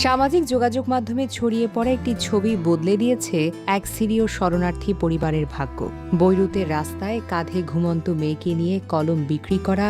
সামাজিক যোগাযোগ মাধ্যমে ছড়িয়ে পড়া একটি ছবি বদলে দিয়েছে এক সিরীয় শরণার্থী পরিবারের ভাগ্য। বৈরুতের রাস্তায় কাঁধে ঘুমন্ত মেয়েকে নিয়ে কলম বিক্রি করা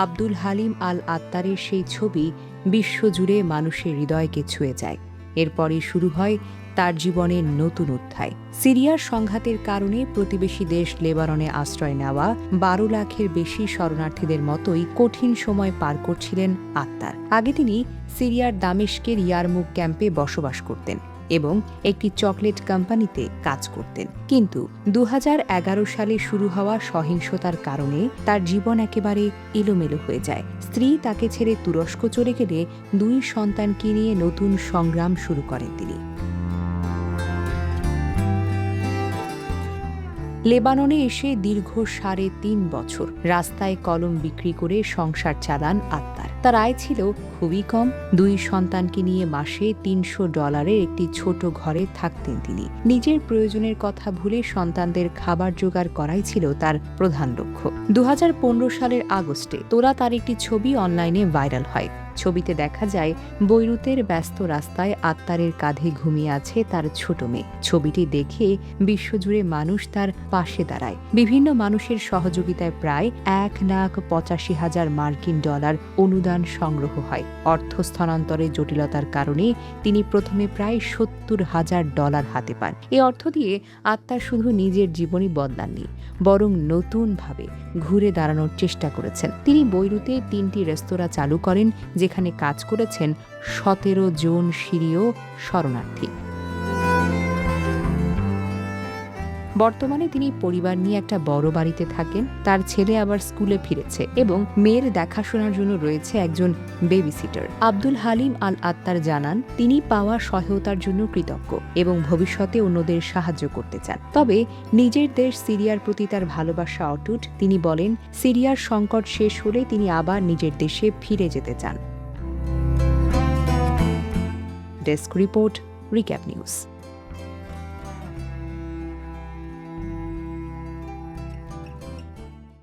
আব্দুল হালিম আল আত্তারের সেই ছবি বিশ্বজুড়ে মানুষের হৃদয়কে ছুঁয়ে যায়। এরপরই শুরু হয় তার জীবনের নতুন অধ্যায়। সিরিয়ার সংঘাতের কারণে প্রতিবেশী দেশ লেবাননে আশ্রয় নেওয়া ১২ লাখের বেশি শরণার্থীদের মতোই কঠিন সময় পার করছিলেন আত্তার। আগে তিনি সিরিয়ার দামেস্কের ইয়ারমুক ক্যাম্পে বসবাস করতেন এবং একটি চকলেট কোম্পানিতে কাজ করতেন। কিন্তু ২০১১ সালে শুরু হওয়া সহিংসতার কারণে তার জীবন একেবারে এলোমেলো হয়ে যায়। স্ত্রী তাকে ছেড়ে তুরস্ক চলে গেলে ২ সন্তানকে নিয়ে নতুন সংগ্রাম শুরু করেন তিনি। লেবাননে এসে দীর্ঘ ৩.৫ বছর রাস্তায় কলম বিক্রি করে সংসার চালান আত্তার। তার আয় ছিল খুবই কম। ২ সন্তানকে নিয়ে মাসে $৩০০ একটি ছোট ঘরে থাকতেন তিনি। নিজের প্রয়োজনের কথা ভুলে সন্তানদের খাবার জোগাড় করাই ছিল তার প্রধান লক্ষ্য। ২০১৫ সালের আগস্টে তোলা তার একটি ছবি অনলাইনে ভাইরাল হয়। ছবিতে দেখা যায় বৈরুতের ব্যস্ত রাস্তায় আত্তারের কাঁধে ঘুমিয়ে আছে তার ছোট মেয়ে। ছবিটি দেখে বিশ্বজুড়ে মানুষ তার পাশে দাঁড়ায়। বিভিন্ন মানুষের সহযোগিতায় প্রায় $১,৮৫,০০০ মার্কিন অনুদান সংগ্রহ হয়। অর্থ স্থানান্তরের জটিলতার কারণে তিনি প্রথমে প্রায় $৭০,০০০ হাতে পান। এই অর্থ দিয়ে আত্তার শুধু নিজের জীবনই বদলাননি, বরং নতুনভাবে ঘুরে দাঁড়ানোর চেষ্টা করেছেন। তিনি বৈরুতে ৩টি রেস্তোরাঁ চালু করেন, যেখানে কাজ করেছেন ১৭ জন সিরীয় শরণার্থী। বর্তমানে তিনি পরিবার নিয়ে একটা বড় বাড়িতে থাকেন। তার ছেলে আবার স্কুলে ফিরেছে এবং মেয়ের দেখাশোনার জন্য রয়েছে একজন বেবিসিটার। আব্দুল হালিম আল আত্তার জানান, তিনি পাওয়া সহায়তার জন্য কৃতজ্ঞ এবং ভবিষ্যতে অন্যদের সাহায্য করতে চান। তবে নিজের দেশ সিরিয়ার প্রতি তার ভালোবাসা অটুট। তিনি বলেন, সিরিয়ার সংকট শেষ হলে তিনি আবার নিজের দেশে ফিরে যেতে চান। Desk report, recap news.